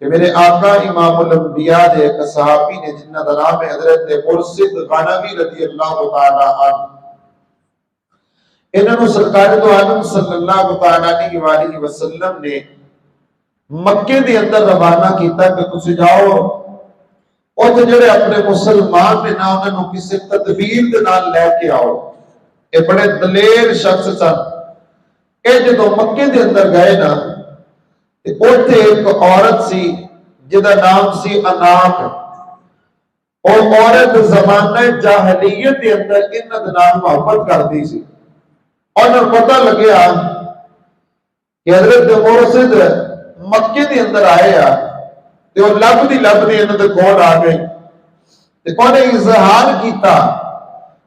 کہ میرے آقا امام الانبیاء دے ایک صحابی نے جنہ دا نام ہے حضرت مرشد غنوی رضی اللہ تعالی عنہ، انہوں نے سرکار دو عالم صلی اللہ تعالی علیہ وسلم نے مکے دے اندر روانہ کیتا کہ تسی جاؤ اور جڑے اپنے مسلمان نے نہ انہوں کسی تدبیر دے نال لے کے آؤ۔ یہ بڑے دلیر شخص سن۔ اے جدو مکے دے اندر گئے نا اوتھے ایک عورت سی جدا نام سی اناق، اور عورت زمانہ جاہلیت دے اندر انہاں دے نال محبت کردی سی، اور انہوں پتہ لگیا کہ حضرت مرشد مکے دے اندر آئے آ تے وہ لب دی انہاں دے کول آ گئی تے انہیں اظہار کیتا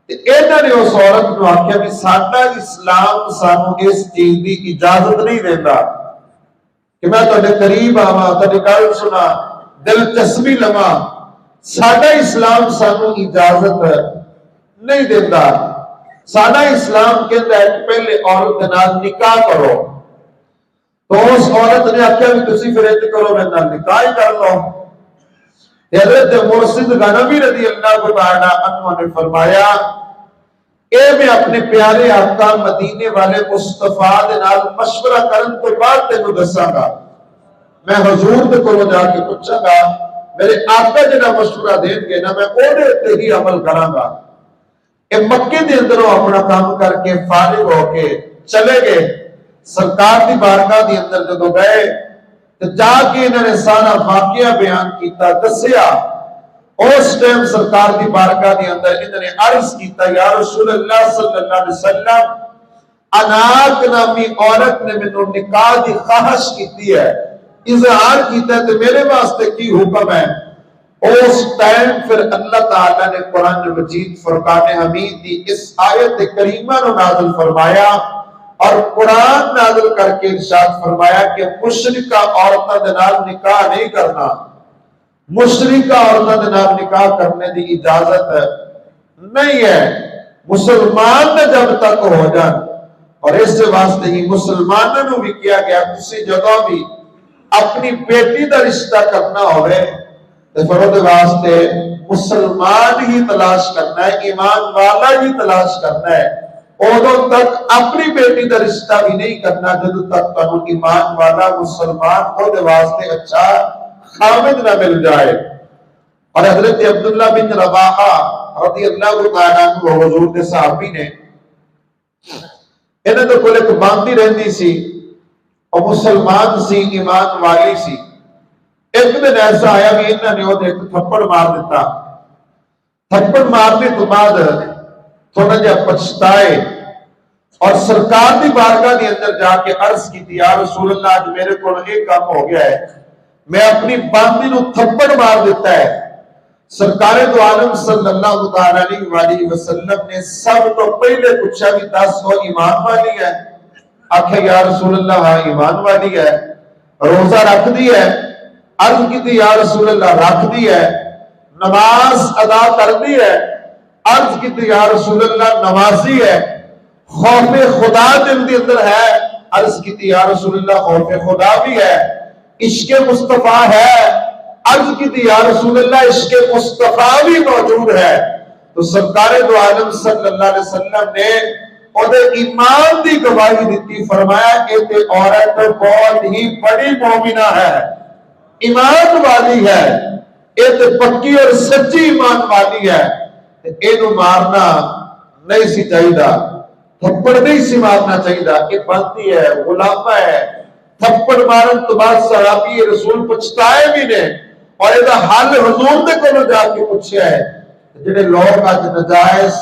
تے انہاں نے اس عورت نو آکھیا بھی ساڈا اسلام سانو اس چیز دی اجازت نہیں دیندا کہ میں تہاڈے قریب آواں، تہاڈی گل سنا، دلچسپی لواں، ساڈا اسلام سانو اجازت نہیں دیندا۔ ساڈا اسلام کہندا ہے کہ پہلے عورت دے نال نکاح کرو۔ تو اس عورت نے آکھیا بھی تسی پھر انج کرو میرے نال نکاح ہی کر لو۔ حضرت مرشد غنوی رضی اللہ تعالی عنہ نے فرمایا اے میں اپنے پیارے آقا مدینے والے مصطفیٰ دے نال مشورہ کرن تو بعد تینوں دساں گا، میں حضور دے کولوں جا کے پوچھاں گا، میرے آقا جڑا مشورہ دین گے نا میں اودے تے ہی عمل کراں گا۔ اے مکے دے اندروں اپنا کام کر کے فارغ ہو کے چلے گئے، سرکار دی بارگاہ دی اندر جدوں گئے تو جا کے انہوں نے سارا واقعہ بیان کیتا، دسیا۔ اس ٹائم سرکار دی بارگاہ دی اندر انہوں نے عرض کیتا یا رسول اللہ صلی اللہ علیہ وسلم اناق نامی عورت نے میں نکاح دی خواہش کیتی ہے، اظہار کیتا ہے تو میرے واسطے کی حکم ہے؟ اس ٹائم پھر اللہ تعالیٰ نے قرآن مجید فرقان حمید دی اس آیت کریمہ نو نازل فرمایا اور قرآن نازل کر کے ارشاد فرمایا کہ مشرکہ عورتوں دے نال نکاح نہیں کرنا، مشرکہ عورتوں دے نال نکاح کرنے دی اجازت نہیں ہے، مسلمان نے جب تک ہو جان۔ اور اس سے واسطے ہی مسلمانوں نے بھی کیا گیا کسی جگہ بھی اپنی بیٹی دا رشتہ کرنا ہوئے تو فرد واسطے مسلمان ہی تلاش کرنا ہے، ایمان والا ہی تلاش کرنا ہے۔ اودوں تک اپنی بیٹی دا رشتہ بھی نہیں کرنا جدوں تک تانوں ایمان والا مسلمان اودے واسطے اچھا خامد نہ مل جائے۔ اور حضرت عبداللہ بن رواحہ رضی اللہ تعالیٰ عنہ حضور کے صحابی نے انہوں نے کول ایک باندھی رہندی سی اور مسلمان سی، ایمان والی سی۔ ایک دن ایسا آیا کہ انہوں نے وہ ایک تھپڑ مار دیتا، تھپڑ مارنے تو بعد تھوڑا جا پچھتائے اور سرکار دی بارگاہ دی اندر جا کے عرض کی تھی یا رسول اللہ آج میرے کو ایک کام ہو گیا ہے، میں اپنی باندھی نو تھپڑ مار دیتا ہے۔ سرکار دو عالم صلی اللہ علیہ وسلم نے سب تو پہلے پوچھا بھی 10 وہ ایمان والی ہے؟ آکھے یا رسول اللہ ہاں ایمان والی ہے۔ روزہ رکھ دی ہے؟ عرض کی تھی یا رسول اللہ رکھ دی ہے۔ نماز ادا کر دی ہے؟ عرض کی تھی یا رسول اللہ نمازی ہے۔ خوف خدا دل دی اندر ہے؟ عرض کی تھی یا رسول اللہ خوف خدا بھی ہے۔ عشق مصطفیٰ ہے؟ عرض کی تھی یا رسول اللہ عشق مصطفیٰ بھی موجود ہے۔ تو سرکار دو عالم صلی اللہ علیہ وسلم نے اور ایمان دی گواہی دیتی، فرمایا کہ تے عورت بہت ہی بڑی مومنہ ہے، ایمان والی ہے، یہ تے پکی اور سچی ایمان والی ہے، اینو مارنا نہیں سی چاہیے، تھپڑ نہیں سی مارنا چاہیے، یہ بنتی ہے، غلامہ ہے۔ تھپڑ مارن تو بعد صحابی رسول پچھتائے بھی نے اور یہ حل حضور دے کو جا کے پوچھا ہے۔ جڑے لوگ اج نجائز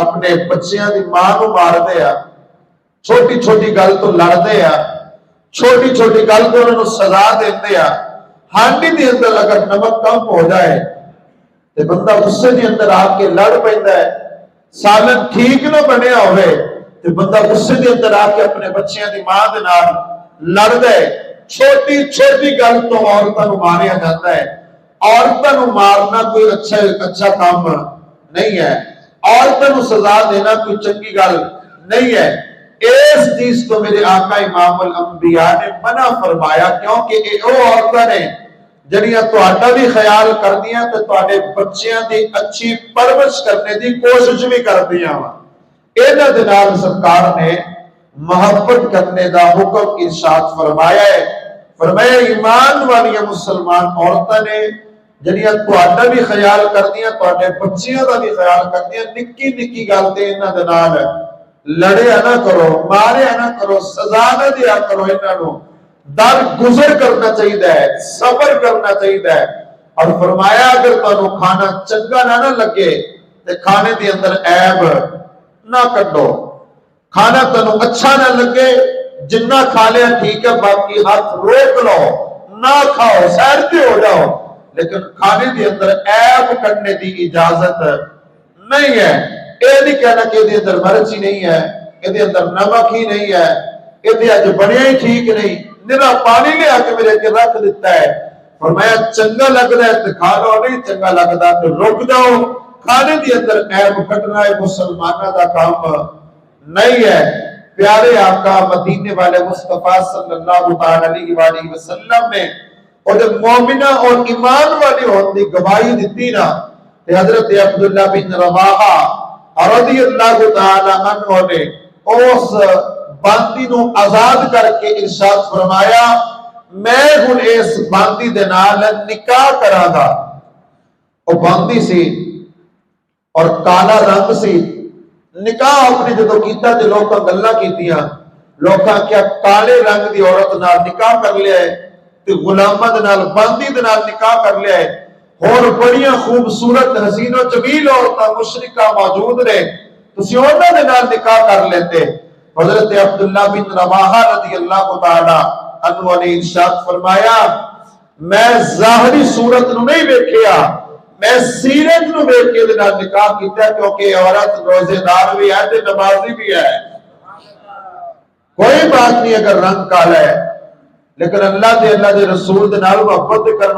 اپنے بچیاں دی ماں نو مار دے آ، چھوٹی چھوٹی گل تو لڑ دے آ، چھوٹی چھوٹی گل تو انہوں سزا دیندے آ، ہانڈی دی اندر اگر نمک کم ہو جائے تے بندہ غصے دی اندر آ کے لڑ پیندا ہے، سالن ٹھیک نہ بنیا ہوئے تے بندہ غصے دی اندر آ کے اپنے بچیاں دی ماں دے نال لڑ دے۔ چھوٹی چھوٹی گل تو عورتوں نو ماریا جاتا ہے۔ عورتوں نو مارنا کوئی اچھا کام نہیں ہے، عورتوں نو سزا دینا کوئی چنگی گل نہیں ہے۔ اس چیز کو میرے آقا امام الانبیاء نے منع فرمایا، کیونکہ وہ عورتیں نے جڑیاں تہاڈا بھی خیال کردیاں تے تہاڈے بچیاں دی اچھی پرورش کرنے دی کوشش بھی کردیاں وا۔ انہاں دے نال سرکار نے محبت کرنے دا حکم ارشاد فرمایا ہے۔ فرمایا ایمان والی مسلمان عورتاں نے جڑیاں تہاڈا بھی خیال کردیاں، تہاڈے بچیاں دا بھی خیال کردیاں، نکی نکی گل تے انہاں دے نال لڑیا نہ کرو، ماریا نہ کرو، سزا نہ دیا کرو، انہاں نو در گزر کرنا چاہیے ہے، صبر کرنا چاہیے ہے۔ اور فرمایا اگر تانوں کھانا چنگا نہ لگے تے کھانے دے اندر عیب نہ کڈو، کھانا تانوں اچھا نہ لگے جنہ کھا لیا ٹھیک ہے، باقی ہاتھ روک لو، نہ کھاؤ، سیر پہ ہو جاؤ، لیکن کھانے دے اندر عیب کرنے دی اجازت نہیں ہے۔ یہ نہیں کہنا کہ یہ اندر مرچ ہی نہیں ہے، یہ اندر نمک ہی نہیں ہے، یہ اج بنیا ہی ٹھیک نہیں، نرا پانی لیا کے میرے کے رکھ دیتا ہے۔ فرمایا چنگا لگتا ہے تو کھا لو، نہیں چنگا لگتا تو رک جاؤ۔ کھانے دی اندر عیب کٹنا ہے مسلمانہ دا کام نہیں ہے۔ پیارے آقا مدینے والے مصطفیٰ صلی اللہ علیہ وآلہ وسلم نے اور جب مومنہ اور ایمان والی ہوندی گواہی دیتی نا، حضرت عبداللہ بن رواحہ رضی اللہ تعالی عنہ نے اس باندی نو آزاد کر کے ارشاد فرمایا میں ہن اس باندی دے نال نکاح کراں گا۔ وہ باندی سی اور کالا رنگ سی، نکاح اپنے جدو کیتا تے لوکاں گلاں کیتیاں، لوکاں کیا کالے رنگ دی عورت نال نکاح کر لیا ہے تے غلاماں دے نال باندی دے نال نکاح کر لیا ہے، اور بڑیاں خوبصورت حسین و جمیل عورتاں مشرکہ موجود نے، تسی انہاں دے نال نکاح کر لیتے۔ حضرت عبداللہ بن رواحہ رضی اللہ تعالی عنہ نے ارشاد فرمایا میں ظاہری صورت نو نہیں دیکھیا، میں سیرت نو دیکھ کے نکاح کیتا ہے، کیونکہ عورت روزے دار بھی ہے تے نمازی بھی ہے۔ کوئی بات نہیں اگر رنگ کالا ہے، لیکن اللہ دے رسول دے نال محبت کرن